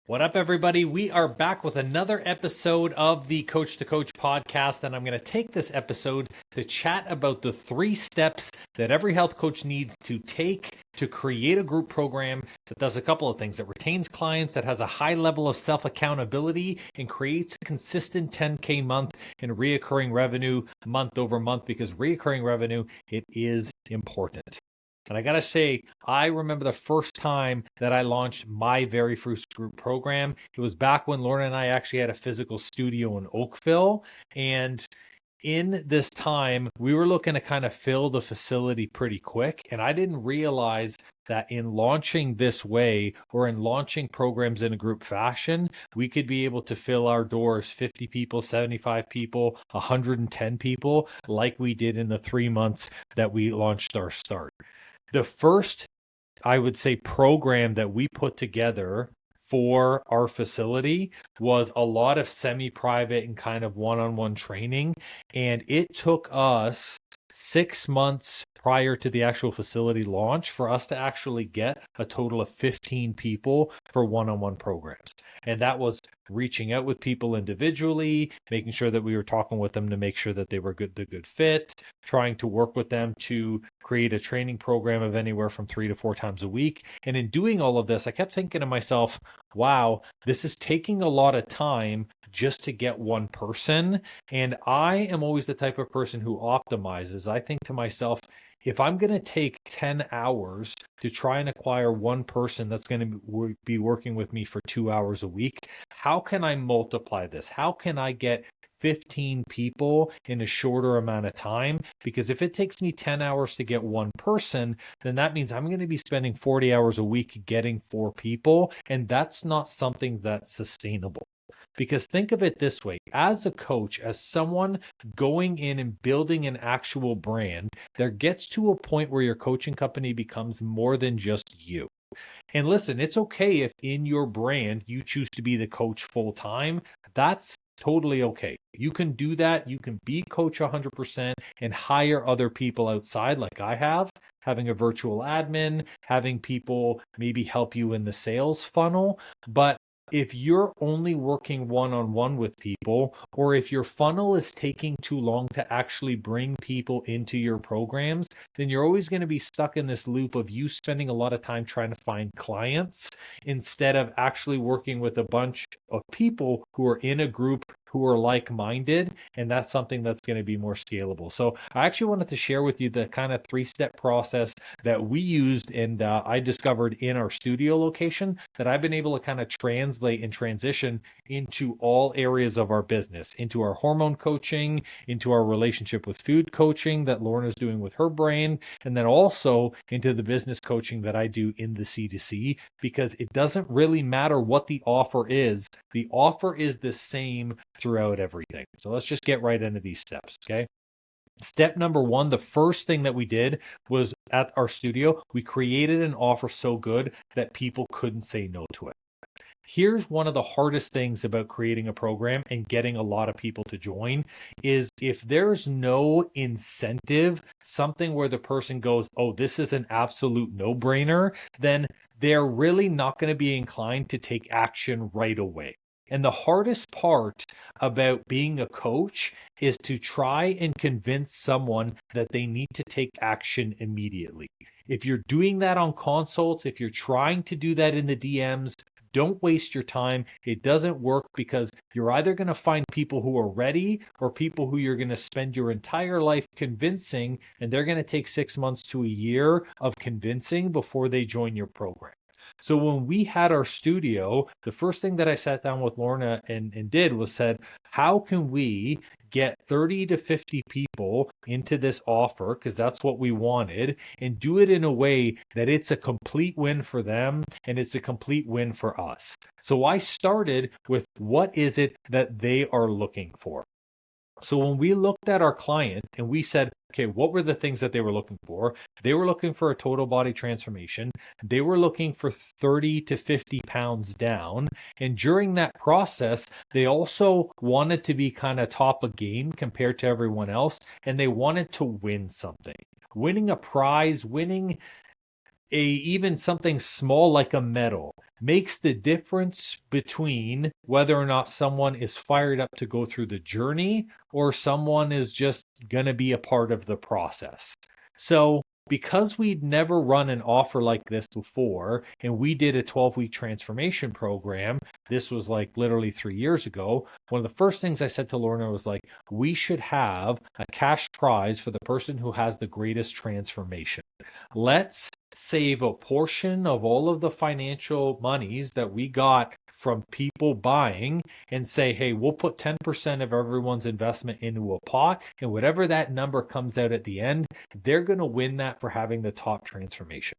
What up, everybody? We are back with another episode of the Coach to Coach podcast, and I'm going to take this episode to chat about the 3 steps that every health coach needs to take to create a group program that does a couple of things: that retains clients, that has a high level of self-accountability, and creates a consistent 10K month in reoccurring revenue month over month, because reoccurring revenue, it is important. And I got to say, I remember the first time that I launched my very first group program. It was back when Lorna and I actually had a physical studio in Oakville. And in this time, we were looking to kind of fill the facility pretty quick. And I didn't realize that in launching this way, or in launching programs in a group fashion, we could be able to fill our doors 50 people, 75 people, 110 people, like we did in the 3 months that we launched our start. The first, I would say, program that we put together for our facility was a lot of semi-private and kind of one-on-one training. And it took us 6 months prior to the actual facility launch for us to actually get a total of 15 people for one-on-one programs. And that was reaching out with people individually, making sure that we were talking with them to make sure that they were the good fit, trying to work with them to create a training program of anywhere from 3 to 4 times a week. And in doing all of this, I kept thinking to myself, wow, this is taking a lot of time just to get one person. And I am always the type of person who optimizes. I think to myself, if I'm going to take 10 hours to try and acquire one person that's going to be working with me for 2 hours a week, how can I multiply this? How can I get 15 people in a shorter amount of time? Because if it takes me 10 hours to get one person, then that means I'm going to be spending 40 hours a week getting 4 people. And that's not something that's sustainable. Because think of it this way: as a coach, as someone going in and building an actual brand, there gets to a point where your coaching company becomes more than just you. And listen, it's okay if in your brand you choose to be the coach full time. That's totally okay. You can do that. You can be coach 100% and hire other people outside, like I have, having a virtual admin, having people maybe help you in the sales funnel. But if you're only working one-on-one with people, or if your funnel is taking too long to actually bring people into your programs, then you're always going to be stuck in this loop of you spending a lot of time trying to find clients instead of actually working with a bunch of people who are in a group who are like-minded, and that's something that's going to be more scalable. So I actually wanted to share with you the kind of 3-step process that we used, and I discovered in our studio location, that I've been able to kind of translate and transition into all areas of our business, into our hormone coaching, into our relationship with food coaching that Lorna's doing with her brain, and then also into the business coaching that I do in the C2C, because it doesn't really matter what the offer is. The offer is the same throughout everything. So let's just get right into these steps, okay? Step number 1, the first thing that we did was at our studio, we created an offer so good that people couldn't say no to it. Here's one of the hardest things about creating a program and getting a lot of people to join is if there's no incentive, something where the person goes, oh, this is an absolute no-brainer, then they're really not going to be inclined to take action right away. And the hardest part about being a coach is to try and convince someone that they need to take action immediately. If you're doing that on consults, if you're trying to do that in the DMs, don't waste your time. It doesn't work, because you're either going to find people who are ready or people who you're going to spend your entire life convincing, and they're going to take 6 months to a year of convincing before they join your program. So when we had our studio, the first thing that I sat down with Lorna and did was said, how can we get 30 to 50 people into this offer, because that's what we wanted, and do it in a way that it's a complete win for them and it's a complete win for us. So I started with, what is it that they are looking for? So when we looked at our client and we said, okay, what were the things that they were looking for? They were looking for a total body transformation. They were looking for 30 to 50 pounds down. And during that process, they also wanted to be kind of top of game compared to everyone else. And they wanted to win something, winning a prize, winning even something small like a medal. makes the difference between whether or not someone is fired up to go through the journey or someone is just going to be a part of the process. So, because we'd never run an offer like this before, and we did a 12-week transformation program, this was like literally 3 years ago. One of the first things I said to Lorna was like, we should have a cash prize for the person who has the greatest transformation. Let's save a portion of all of the financial monies that we got from people buying and say, hey, we'll put 10% of everyone's investment into a pot, and whatever that number comes out at the end, they're going to win that for having the top transformation.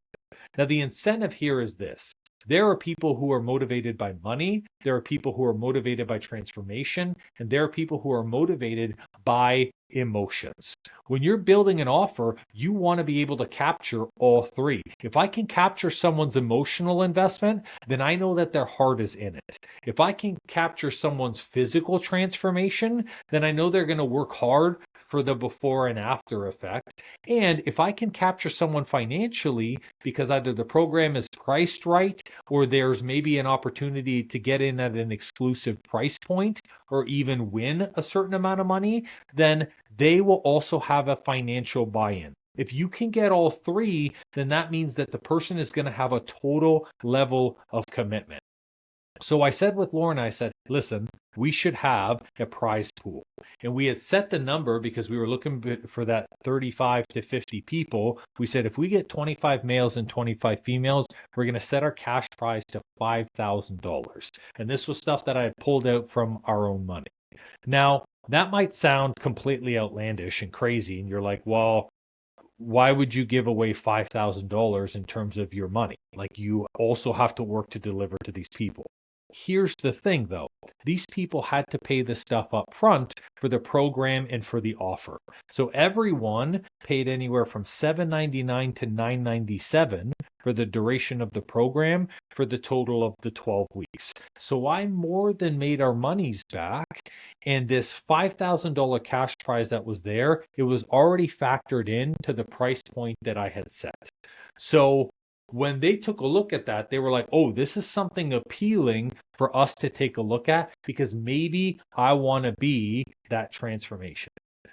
Now, the incentive here is this. There are people who are motivated by money, there are people who are motivated by transformation, and there are people who are motivated by emotions. When you're building an offer, you want to be able to capture all three. If I can capture someone's emotional investment, then I know that their heart is in it. If I can capture someone's physical transformation, then I know they're going to work hard for the before and after effect. And if I can capture someone financially, because either the program is priced right or there's maybe an opportunity to get in at an exclusive price point or even win a certain amount of money, then they will also have a financial buy-in. If you can get all three, then that means that the person is going to have a total level of commitment. So I said with Lauren, I said, listen, we should have a prize pool. And we had set the number because we were looking for that 35 to 50 people. We said, if we get 25 males and 25 females, we're going to set our cash prize to $5,000. And this was stuff that I had pulled out from our own money. Now, that might sound completely outlandish and crazy. And you're like, well, why would you give away $5,000 in terms of your money? Like, you also have to work to deliver to these people. Here's the thing, though. These people had to pay the stuff up front for the program and for the offer. So everyone paid anywhere from $7.99 to $9.97 for the duration of the program for the total of the 12 weeks. So I more than made our monies back. And this $5,000 cash prize that was there, it was already factored in to the price point that I had set. So when they took a look at that, they were like, oh, this is something appealing for us to take a look at because maybe I want to be that transformation.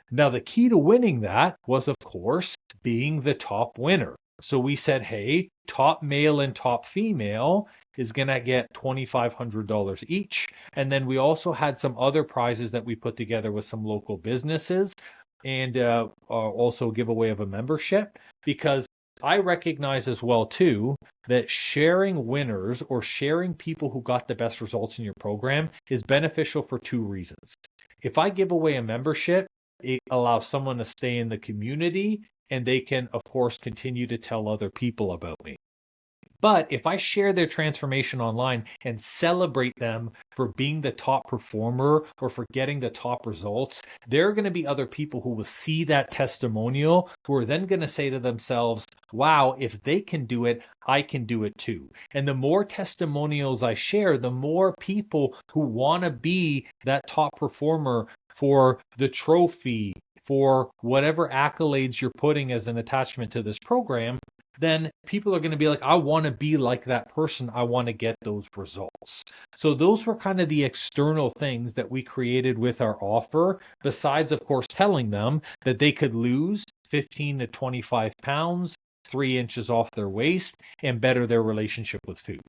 Now, the key to winning that was, of course, being the top winner. So we said, hey, top male and top female is going to get $2,500 each. And then we also had some other prizes that we put together with some local businesses and also giveaway of a membership, because I recognize as well too that sharing winners or sharing people who got the best results in your program is beneficial for two reasons. If I give away a membership, it allows someone to stay in the community and they can, of course, continue to tell other people about me. But if I share their transformation online and celebrate them for being the top performer or for getting the top results, there are going to be other people who will see that testimonial who are then going to say to themselves, wow, if they can do it, I can do it too. And the more testimonials I share, the more people who want to be that top performer for the trophy, for whatever accolades you're putting as an attachment to this program, then people are going to be like, I want to be like that person. I want to get those results. So those were kind of the external things that we created with our offer, besides, of course, telling them that they could lose 15 to 25 pounds, 3 inches off their waist, and better their relationship with food.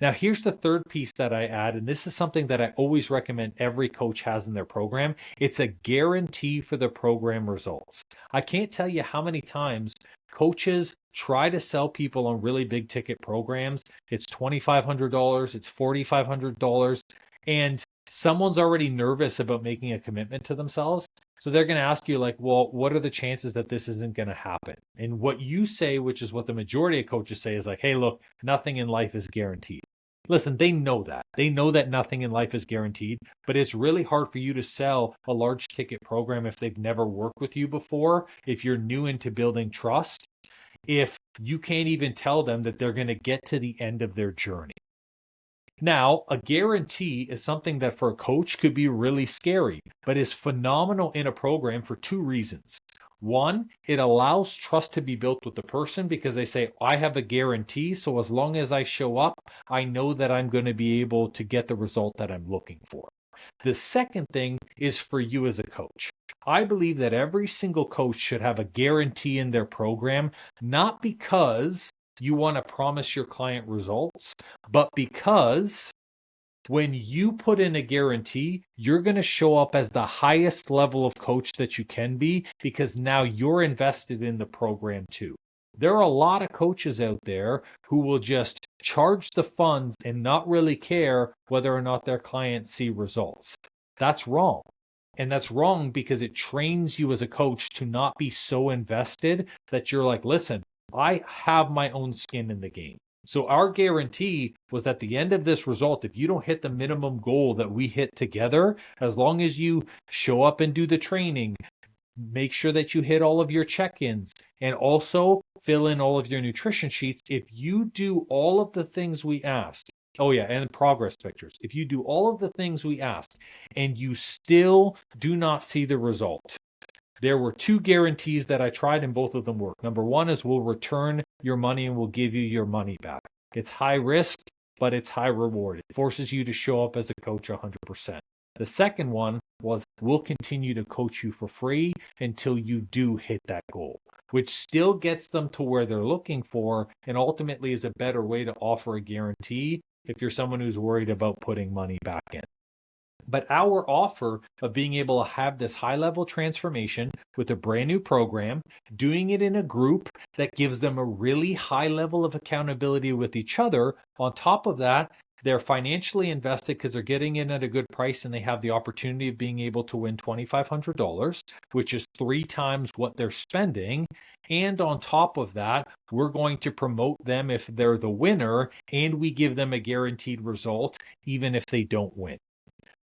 Now, here's the third piece that I add, and this is something that I always recommend every coach has in their program. It's a guarantee for the program results. I can't tell you how many times coaches try to sell people on really big ticket programs. It's $2,500, it's $4,500, and someone's already nervous about making a commitment to themselves. So they're going to ask you like, well, what are the chances that this isn't going to happen? And what you say, which is what the majority of coaches say, is like, hey, look, nothing in life is guaranteed. Listen, they know that. They know that nothing in life is guaranteed, but it's really hard for you to sell a large ticket program if they've never worked with you before, if you're new into building trust, if you can't even tell them that they're going to get to the end of their journey. Now, a guarantee is something that for a coach could be really scary, but is phenomenal in a program for two reasons. One, it allows trust to be built with the person because they say, I have a guarantee. So as long as I show up, I know that I'm going to be able to get the result that I'm looking for. The second thing is for you as a coach. I believe that every single coach should have a guarantee in their program, not because you want to promise your client results, but because when you put in a guarantee, you're going to show up as the highest level of coach that you can be because now you're invested in the program too. There are a lot of coaches out there who will just charge the funds and not really care whether or not their clients see results. That's wrong. And that's wrong because it trains you as a coach to not be so invested that you're like, listen, I have my own skin in the game. So our guarantee was at the end of this result, if you don't hit the minimum goal that we hit together, as long as you show up and do the training, make sure that you hit all of your check-ins and also fill in all of your nutrition sheets. If you do all of the things we asked, oh yeah, and progress pictures. If you do all of the things we asked and you still do not see the result, there were two guarantees that I tried and both of them work. Number one is we'll return your money and we'll give you your money back. It's high risk, but it's high reward. It forces you to show up as a coach 100%. The second one was we'll continue to coach you for free until you do hit that goal, which still gets them to where they're looking for and ultimately is a better way to offer a guarantee if you're someone who's worried about putting money back in. But our offer of being able to have this high level transformation with a brand new program, doing it in a group that gives them a really high level of accountability with each other. On top of that, they're financially invested because they're getting in at a good price and they have the opportunity of being able to win $2,500, which is 3 times what they're spending. And on top of that, we're going to promote them if they're the winner and we give them a guaranteed result, even if they don't win.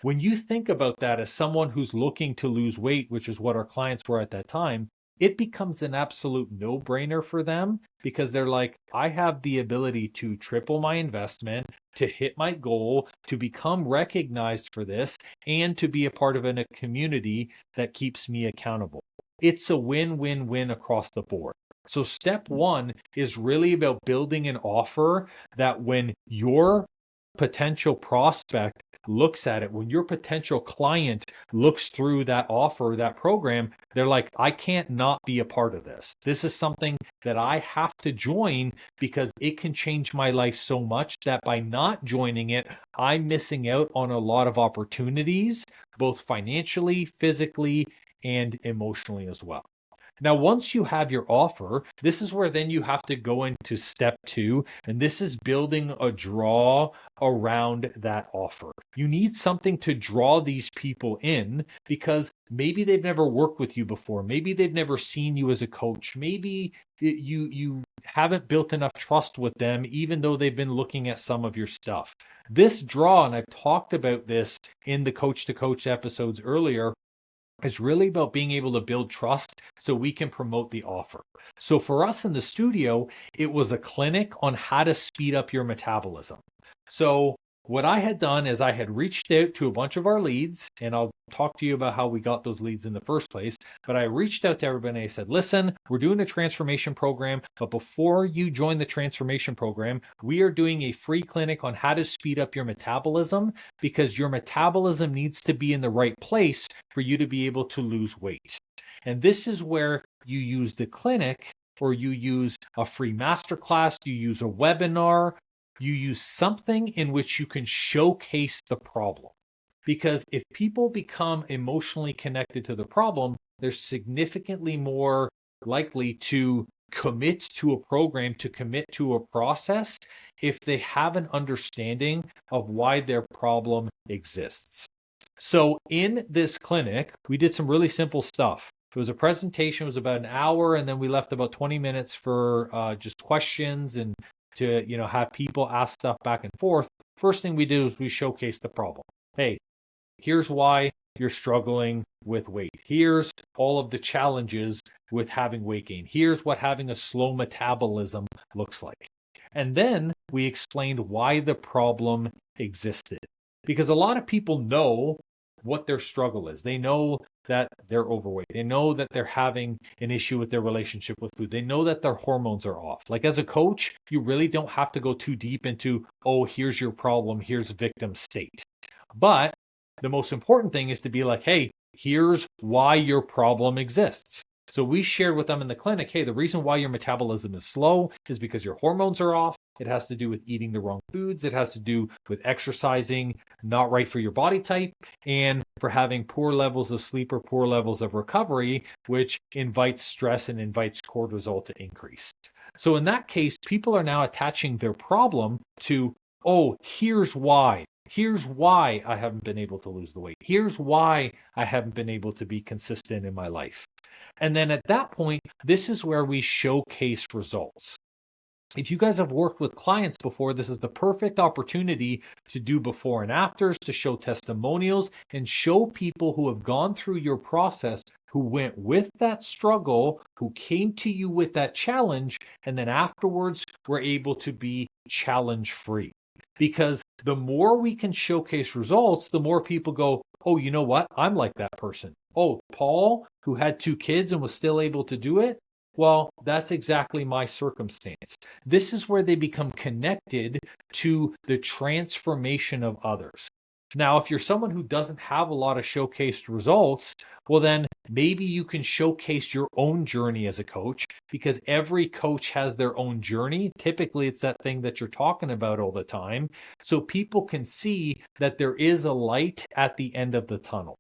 When you think about that as someone who's looking to lose weight, which is what our clients were at that time, it becomes an absolute no-brainer for them because they're like, I have the ability to triple my investment, to hit my goal, to become recognized for this, and to be a part of a community that keeps me accountable. It's a win-win-win across the board. So step one is really about building an offer that when your potential prospect looks at it, when your potential client looks through that offer, that program, they're like, I can't not be a part of this. This is something that I have to join because it can change my life so much that by not joining it, I'm missing out on a lot of opportunities, both financially, physically, and emotionally as well. Now, once you have your offer, this is where then you have to go into step two, and this is building a draw around that offer. You need something to draw these people in because maybe they've never worked with you before. Maybe they've never seen you as a coach. Maybe you haven't built enough trust with them, even though they've been looking at some of your stuff. This draw, and I've talked about this in the Coach to Coach episodes earlier, is really about being able to build trust so we can promote the offer. So for us in the studio, it was a clinic on how to speed up your metabolism. So what I had done is I had reached out to a bunch of our leads, and I'll talk to you about how we got those leads in the first place. But I reached out to everybody and I said, listen, we're doing a transformation program, but before you join the transformation program, we are doing a free clinic on how to speed up your metabolism because your metabolism needs to be in the right place for you to be able to lose weight. And this is where you use the clinic or you use a free masterclass, you use a webinar, you use something in which you can showcase the problem. Because if people become emotionally connected to the problem, they're significantly more likely to commit to a program, to commit to a process, if they have an understanding of why their problem exists. So in this clinic, we did some really simple stuff. It was a presentation, it was about an hour, and then we left about 20 minutes for just questions and to have people ask stuff back and forth. First thing we did was we showcased the problem. Hey, here's why you're struggling with weight. Here's all of the challenges with having weight gain. Here's what having a slow metabolism looks like. And then we explained why the problem existed. Because a lot of people know what their struggle is. They know that they're overweight. They know that they're having an issue with their relationship with food. They know that their hormones are off. Like as a coach, you really don't have to go too deep into, oh, here's your problem, here's victim state. But the most important thing is to be like, hey, here's why your problem exists. So we shared with them in the clinic, hey, the reason why your metabolism is slow is because your hormones are off. It has to do with eating the wrong foods. It has to do with exercising not right for your body type and for having poor levels of sleep or poor levels of recovery, which invites stress and invites cortisol to increase. So in that case, people are now attaching their problem to, oh, here's why. Here's why I haven't been able to lose the weight. Here's why I haven't been able to be consistent in my life. And then at that point, this is where we showcase results. If you guys have worked with clients before, this is the perfect opportunity to do before and afters, to show testimonials and show people who have gone through your process, who went with that struggle, who came to you with that challenge, and then afterwards were able to be challenge free. Because the more we can showcase results, the more people go, oh, you know what? I'm like that person. Oh, Paul, who had 2 kids and was still able to do it. Well, that's exactly my circumstance. This is where they become connected to the transformation of others. Now, if you're someone who doesn't have a lot of showcased results, well, then maybe you can showcase your own journey as a coach, because every coach has their own journey. Typically, it's that thing that you're talking about all the time. So people can see that there is a light at the end of the tunnel.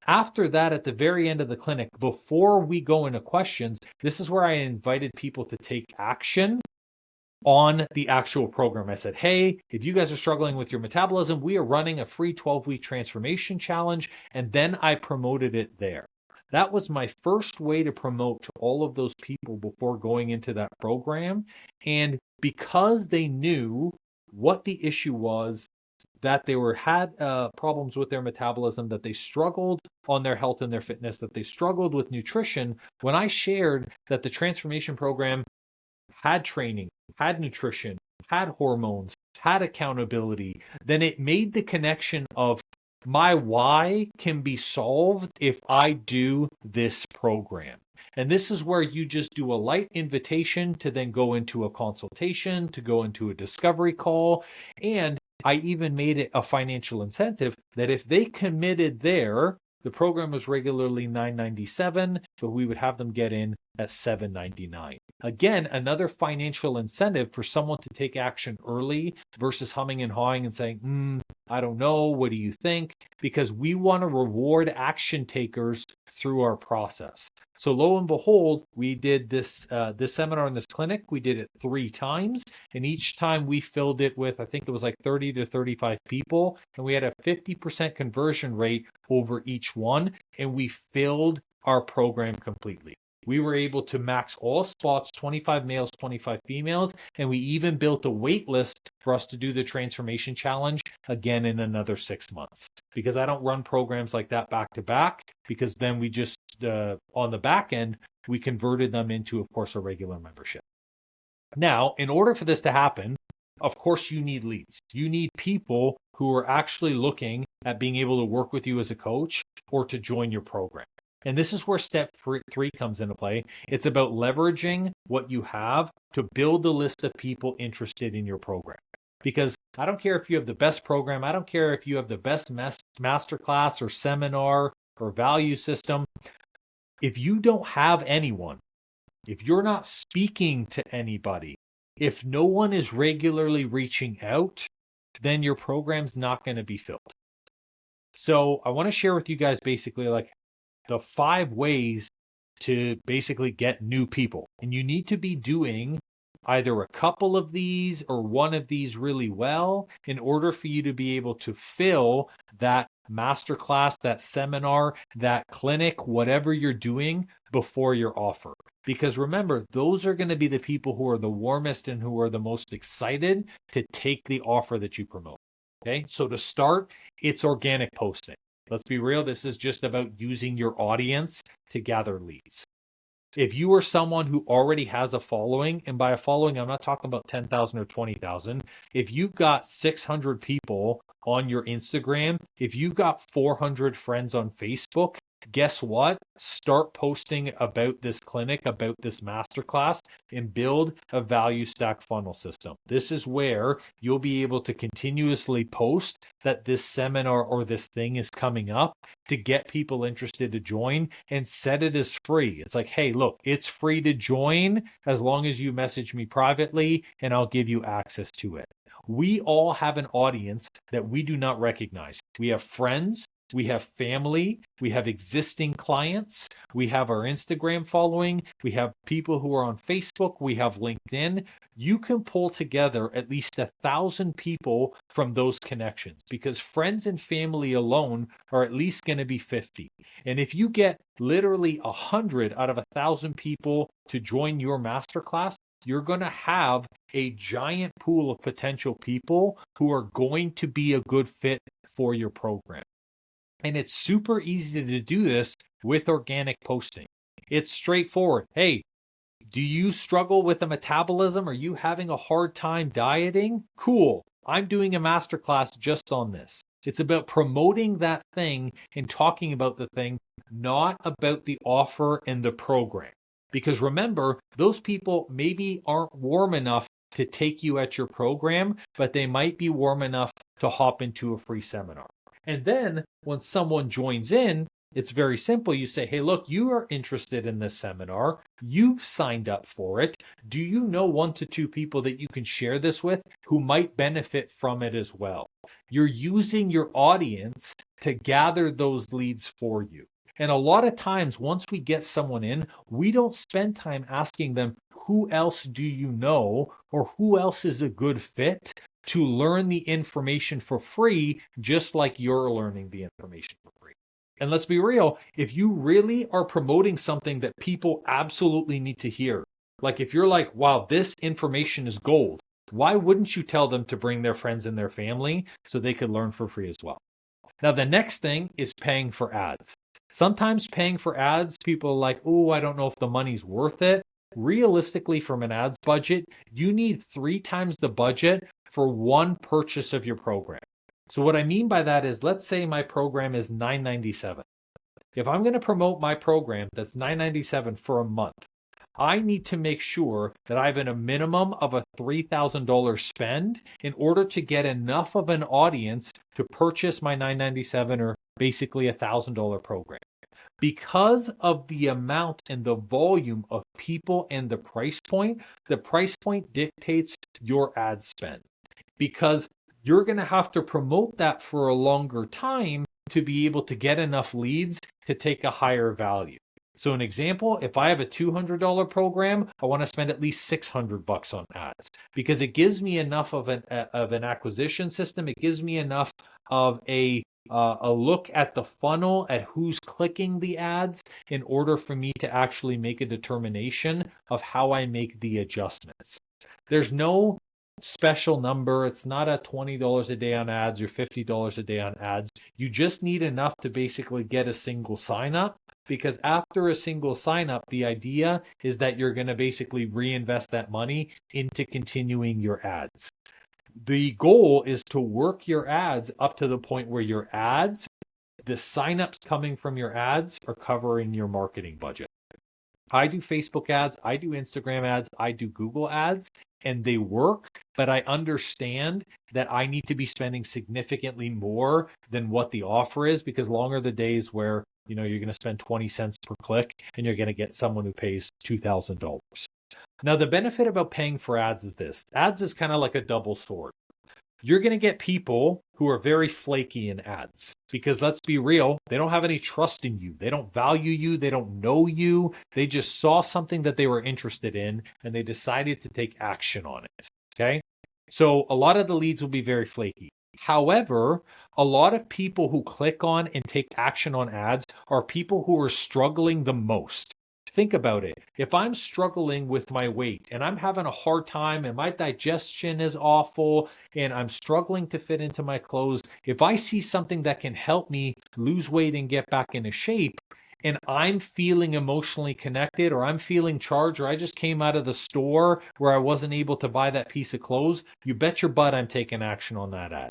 After that, at the very end of the clinic, before we go into questions, this is where I invited people to take action on the actual program. I said, hey, if you guys are struggling with your metabolism, we are running a free 12-week transformation challenge. And then I promoted it there. That was my first way to promote to all of those people before going into that program. And because they knew what the issue was, that they had problems with their metabolism, that they struggled on their health and their fitness, that they struggled with nutrition. When I shared that the transformation program had training, had nutrition, had hormones, had accountability, then it made the connection of my why can be solved if I do this program. And this is where you just do a light invitation to then go into a consultation, to go into a discovery call. And I even made it a financial incentive that if they committed there, the program was regularly $997, but we would have them get in at $799. Again, another financial incentive for someone to take action early versus humming and hawing and saying, I don't know, what do you think? Because we want to reward action takers through our process. So lo and behold, we did this seminar in this clinic. We did it 3 times, and each time we filled it with, I think it was like 30 to 35 people, and we had a 50% conversion rate over each one, and we filled our program completely. We were able to max all spots, 25 males, 25 females, and we even built a wait list for us to do the transformation challenge again in another 6 months. Because I don't run programs like that back to back, because then we just, on the back end, we converted them into, of course, a regular membership. Now, in order for this to happen, of course, you need leads. You need people who are actually looking at being able to work with you as a coach or to join your program. And this is where step 3 comes into play. It's about leveraging what you have to build a list of people interested in your program. Because I don't care if you have the best program, I don't care if you have the best masterclass or seminar or value system. If you don't have anyone, if you're not speaking to anybody, if no one is regularly reaching out, then your program's not going to be filled. So I want to share with you guys basically like the 5 ways to basically get new people. And you need to be doing either a couple of these or one of these really well in order for you to be able to fill that masterclass, that seminar, that clinic, whatever you're doing before your offer. Because remember, those are going to be the people who are the warmest and who are the most excited to take the offer that you promote. Okay, so to start, it's organic posting. Let's be real, this is just about using your audience to gather leads. If you are someone who already has a following, and by a following, I'm not talking about 10,000 or 20,000. If you've got 600 people on your Instagram, if you've got 400 friends on Facebook, guess what? Start posting about this clinic, about this masterclass, and build a value stack funnel system. This is where you'll be able to continuously post that this seminar or this thing is coming up to get people interested to join, and set it as free. It's like, hey, look, it's free to join as long as you message me privately and I'll give you access to it. We all have an audience that we do not recognize. We have friends, we have family, we have existing clients, we have our Instagram following, we have people who are on Facebook, we have LinkedIn. You can pull together at least 1,000 people from those connections, because friends and family alone are at least going to be 50. And if you get literally 100 out of 1,000 people to join your masterclass, you're going to have a giant pool of potential people who are going to be a good fit for your program. And it's super easy to do this with organic posting. It's straightforward. Hey, do you struggle with a metabolism? Are you having a hard time dieting? Cool. I'm doing a masterclass just on this. It's about promoting that thing and talking about the thing, not about the offer and the program. Because remember, those people maybe aren't warm enough to take you at your program, but they might be warm enough to hop into a free seminar. And then when someone joins in, it's very simple. You say, hey, look, you are interested in this seminar. You've signed up for it. Do you know 1 to 2 people that you can share this with who might benefit from it as well? You're using your audience to gather those leads for you. And a lot of times, once we get someone in, we don't spend time asking them, who else do you know, or who else is a good fit to learn the information for free, just like you're learning the information for free. And let's be real, if you really are promoting something that people absolutely need to hear, like if you're like, wow, this information is gold, why wouldn't you tell them to bring their friends and their family so they could learn for free as well? Now, the next thing is paying for ads. Sometimes paying for ads, people are like, oh, I don't know if the money's worth it. Realistically, from an ads budget, you need 3 times the budget for one purchase of your program. So what I mean by that is, let's say my program is $997. If I'm going to promote my program that's $997 for a month, I need to make sure that I have a minimum of a $3,000 spend in order to get enough of an audience to purchase my $997 or basically $1,000 program. Because of the amount and the volume of people and the price point dictates your ad spend. Because you're going to have to promote that for a longer time to be able to get enough leads to take a higher value. So an example, if I have a $200 program, I want to spend at least $600 on ads, because it gives me enough of an acquisition system. It gives me enough of a look at the funnel, at who's clicking the ads, in order for me to actually make a determination of how I make the adjustments. There's no special number. It's not a $20 a day on ads or $50 a day on ads. You just need enough to basically get a single sign up, because after a single sign up, the idea is that you're going to basically reinvest that money into continuing your ads. The goal is to work your ads up to the point where your ads, the signups coming from your ads, are covering your marketing budget. I do Facebook ads, I do Instagram ads, I do Google ads, and they work, but I understand that I need to be spending significantly more than what the offer is, because longer the days where you're going to spend 20 cents per click and you're going to get someone who pays $2,000. Now, the benefit about paying for ads is this. Ads is kind of like a double sword. You're going to get people who are very flaky in ads, because let's be real, they don't have any trust in you. They don't value you. They don't know you. They just saw something that they were interested in and they decided to take action on it. Okay. So a lot of the leads will be very flaky. However, a lot of people who click on and take action on ads are people who are struggling the most. Think about it. If I'm struggling with my weight and I'm having a hard time and my digestion is awful and I'm struggling to fit into my clothes, if I see something that can help me lose weight and get back into shape, and I'm feeling emotionally connected, or I'm feeling charged, or I just came out of the store where I wasn't able to buy that piece of clothes, you bet your butt I'm taking action on that ad.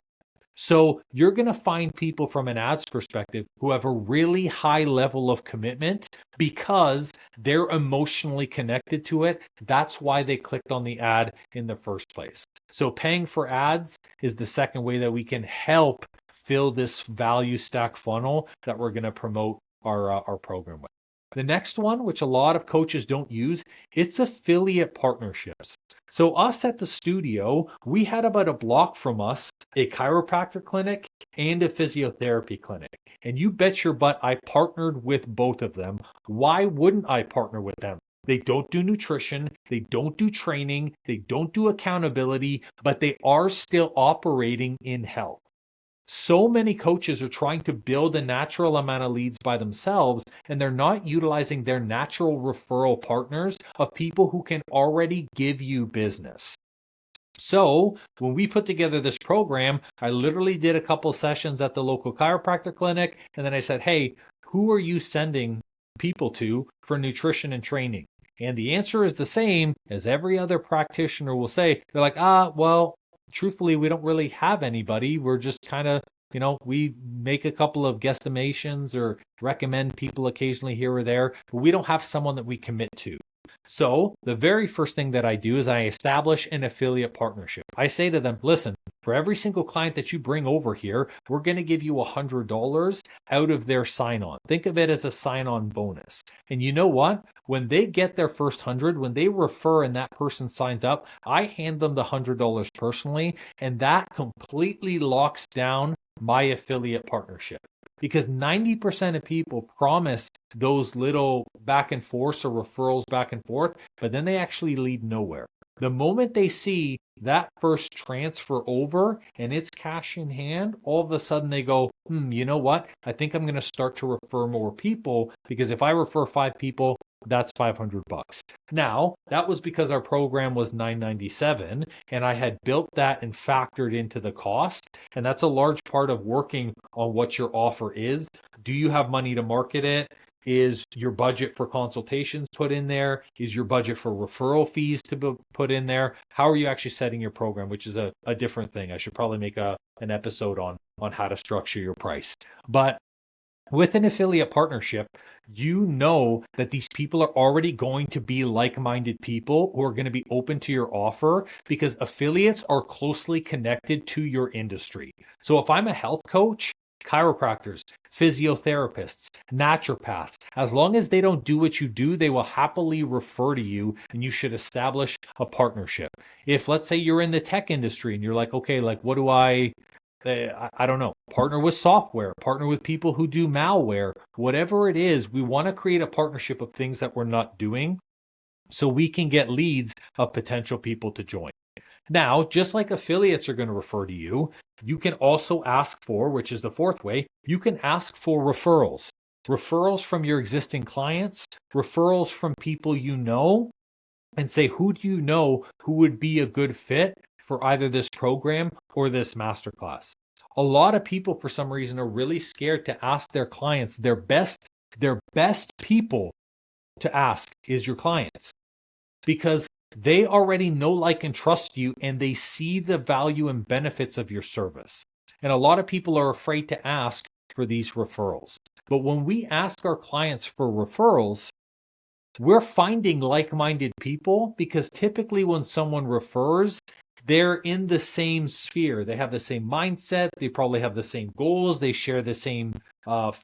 So you're going to find people from an ads perspective who have a really high level of commitment because they're emotionally connected to it. That's why they clicked on the ad in the first place. So paying for ads is the second way that we can help fill this value stack funnel that we're going to promote our program with. The next one, which a lot of coaches don't use, it's affiliate partnerships. So us at the studio, we had about a block from us a chiropractor clinic and a physiotherapy clinic. And you bet your butt I partnered with both of them. Why wouldn't I partner with them? They don't do nutrition, they don't do training, they don't do accountability, but they are still operating in health. So many coaches are trying to build a natural amount of leads by themselves, and they're not utilizing their natural referral partners of people who can already give you business. So when we put together this program, I literally did a couple sessions at the local chiropractor clinic, and then I said, hey, who are you sending people to for nutrition and training? And the answer is the same as every other practitioner will say. They're like, well, truthfully, we don't really have anybody. We're just kind of, we make a couple of guesstimations or recommend people occasionally here or there, but we don't have someone that we commit to. So the very first thing that I do is I establish an affiliate partnership. I say to them, listen, for every single client that you bring over here, we're going to give you $100 out of their sign-on. Think of it as a sign-on bonus. And you know what? When they get their first 100, when they refer and that person signs up, I hand them the $100 personally, and that completely locks down my affiliate partnership. Because 90% of people promise those little back and forth or referrals back and forth, but then they actually lead nowhere. The moment they see that first transfer over and it's cash in hand, all of a sudden they go, you know what? I think I'm going to start to refer more people, because if I refer 5 people, that's $500. Now, that was because our program was $997 and I had built that and factored into the cost. And that's a large part of working on what your offer is. Do you have money to market it? Is your budget for consultations put in there? Is your budget for referral fees to be put in there? How are you actually setting your program, which is a different thing. I should probably make an episode on how to structure your price. But with an affiliate partnership, you know that these people are already going to be like-minded people who are going to be open to your offer, because affiliates are closely connected to your industry. So if I'm a health coach, chiropractors, physiotherapists, naturopaths, as long as they don't do what you do, they will happily refer to you, and you should establish a partnership. If, let's say, you're in the tech industry and you're like, okay, like what do I don't know, partner with software, partner with people who do malware, whatever it is, we want to create a partnership of things that we're not doing so we can get leads of potential people to join. Now, just like affiliates are going to refer to you, you can also ask for, which is the fourth way, you can ask for referrals. Referrals from your existing clients, referrals from people you know, and say, who do you know who would be a good fit for either this program or this masterclass? A lot of people, for some reason, are really scared to ask their clients. Their best people to ask is your clients, because they already know, like, and trust you, and they see the value and benefits of your service. And a lot of people are afraid to ask for these referrals. But when we ask our clients for referrals, we're finding like-minded people, because typically when someone refers, they're in the same sphere. They have the same mindset. They probably have the same goals. They share the same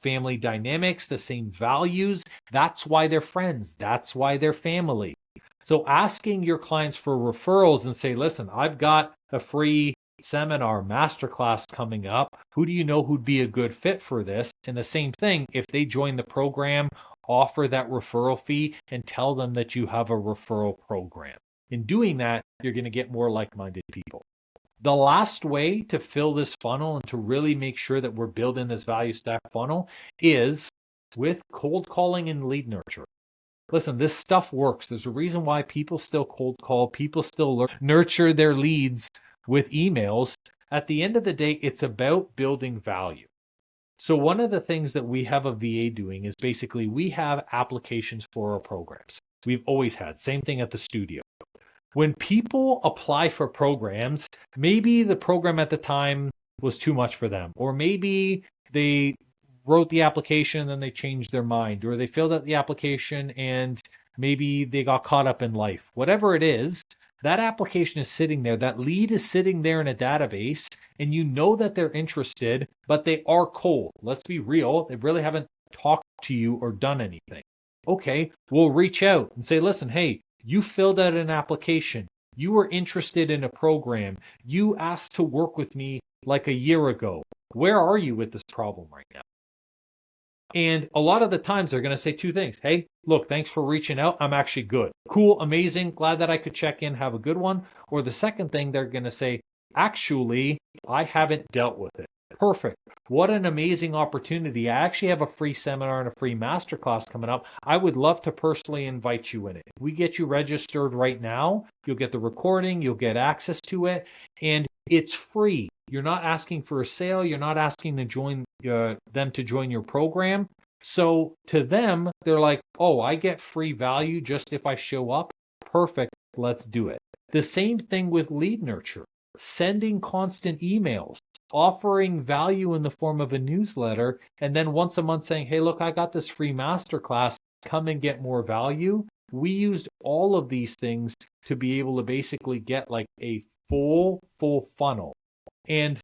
family dynamics, the same values. That's why they're friends. That's why they're family. So asking your clients for referrals and say, listen, I've got a free seminar, masterclass coming up. Who do you know who'd be a good fit for this? And the same thing, if they join the program, offer that referral fee and tell them that you have a referral program. In doing that, you're going to get more like-minded people. The last way to fill this funnel and to really make sure that we're building this value stack funnel is with cold calling and lead nurture. Listen, this stuff works. There's a reason why people still cold call, people still nurture their leads with emails. At the end of the day, it's about building value. So one of the things that we have a VA doing is basically we have applications for our programs. We've always had. Same thing at the studio. When people apply for programs, maybe the program at the time was too much for them, or maybe they wrote the application and then they changed their mind, or they filled out the application and maybe they got caught up in life. Whatever it is, that application is sitting there, that lead is sitting there in a database, and you know that they're interested, but they are cold. Let's be real, they really haven't talked to you or done anything. Okay, we'll reach out and say, listen, hey, you filled out an application. You were interested in a program. You asked to work with me like a year ago. Where are you with this problem right now? And a lot of the times they're going to say two things. Hey, look, thanks for reaching out. I'm actually good. Cool, amazing. Glad that I could check in. Have a good one. Or the second thing, they're going to say, actually, I haven't dealt with it. Perfect. What an amazing opportunity. I actually have a free seminar and a free masterclass coming up. I would love to personally invite you in it. If we get you registered right now, you'll get the recording, you'll get access to it, and it's free. You're not asking for a sale. You're not asking to join them to join your program. So to them, they're like, oh, I get free value just if I show up. Perfect. Let's do it. The same thing with lead nurture, sending constant emails, offering value in the form of a newsletter, and then once a month saying, hey, look, I got this free masterclass. Come and get more value. We used all of these things to be able to basically get like a full funnel. And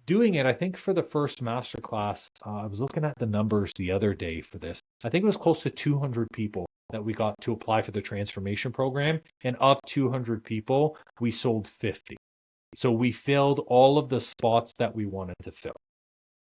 doing it, I think for the first masterclass, I was looking at the numbers the other day for this. I think it was close to 200 people that we got to apply for the transformation program. And of 200 people, we sold 50. So we filled all of the spots that we wanted to fill.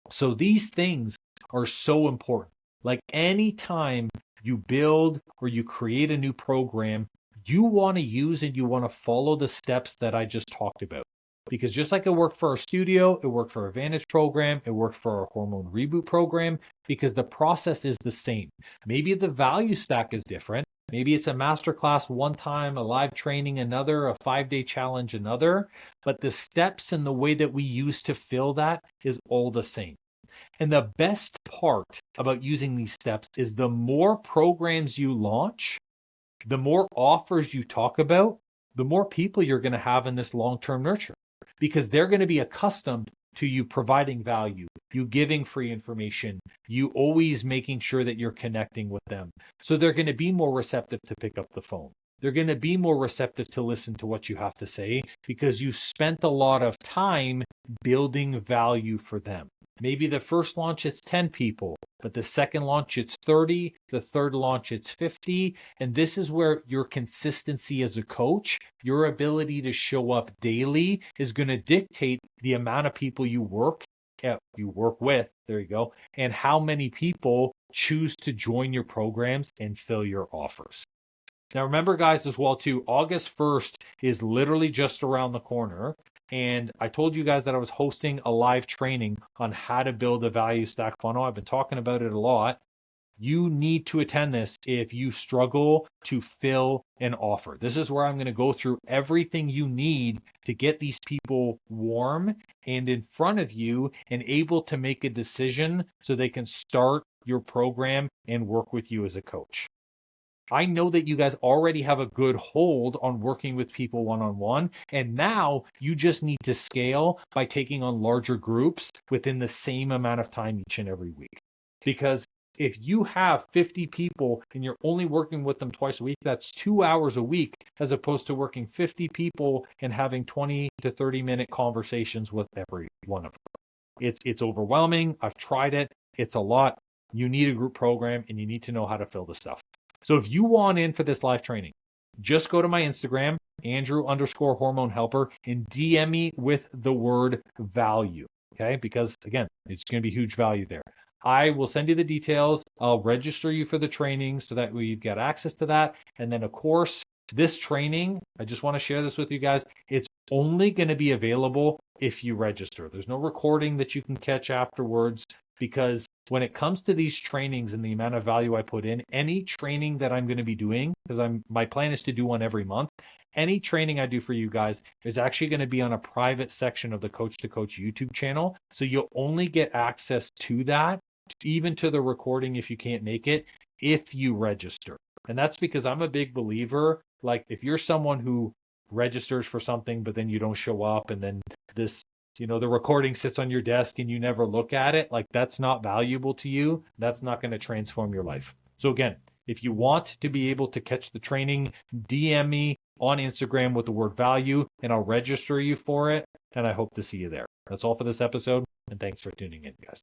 So these things are so important. Like anytime you build or you create a new program, you want to use and you want to follow the steps that I just talked about. Because just like it worked for our studio, it worked for our Vantage program, it worked for our Hormone Reboot program, because the process is the same. Maybe the value stack is different. Maybe it's a masterclass one time, a live training another, a 5-day challenge another, but the steps and the way that we use to fill that is all the same. And the best part about using these steps is the more programs you launch, the more offers you talk about, the more people you're going to have in this long-term nurture, because they're going to be accustomed to you providing value, you giving free information, you always making sure that you're connecting with them. So they're going to be more receptive to pick up the phone. They're going to be more receptive to listen to what you have to say because you spent a lot of time building value for them. Maybe the first launch it's 10 people, but the second launch it's 30, the third launch it's 50. And this is where your consistency as a coach, your ability to show up daily is going to dictate the amount of people you work with, there you go, and how many people choose to join your programs and fill your offers. Now remember guys as well too, August 1st is literally just around the corner. And I told you guys that I was hosting a live training on how to build a value stack funnel. I've been talking about it a lot. You need to attend this if you struggle to fill an offer. This is where I'm going to go through everything you need to get these people warm and in front of you and able to make a decision so they can start your program and work with you as a coach. I know that you guys already have a good hold on working with people one-on-one, and now you just need to scale by taking on larger groups within the same amount of time each and every week. Because if you have 50 people and you're only working with them twice a week, that's 2 hours a week, as opposed to working 50 people and having 20 to 30-minute conversations with every one of them. It's overwhelming. I've tried it. It's a lot. You need a group program and you need to know how to fill the stuff. So if you want in for this live training, just go to my Instagram, Andrew_hormone helper, and DM me with the word value. Okay. Because again, it's going to be huge value there. I will send you the details. I'll register you for the training so that you get access to that. And then of course, this training, I just want to share this with you guys. It's only going to be available if you register. There's no recording that you can catch afterwards, because when it comes to these trainings and the amount of value I put in, any training that I'm going to be doing, because my plan is to do one every month, any training I do for you guys is actually going to be on a private section of the Coach to Coach YouTube channel. So you'll only get access to that, even to the recording if you can't make it, if you register. And that's because I'm a big believer, like if you're someone who registers for something, but then you don't show up, and then this, the recording sits on your desk and you never look at it, like that's not valuable to you. That's not going to transform your life. So again, if you want to be able to catch the training, DM me on Instagram with the word value and I'll register you for it. And I hope to see you there. That's all for this episode. And thanks for tuning in, guys.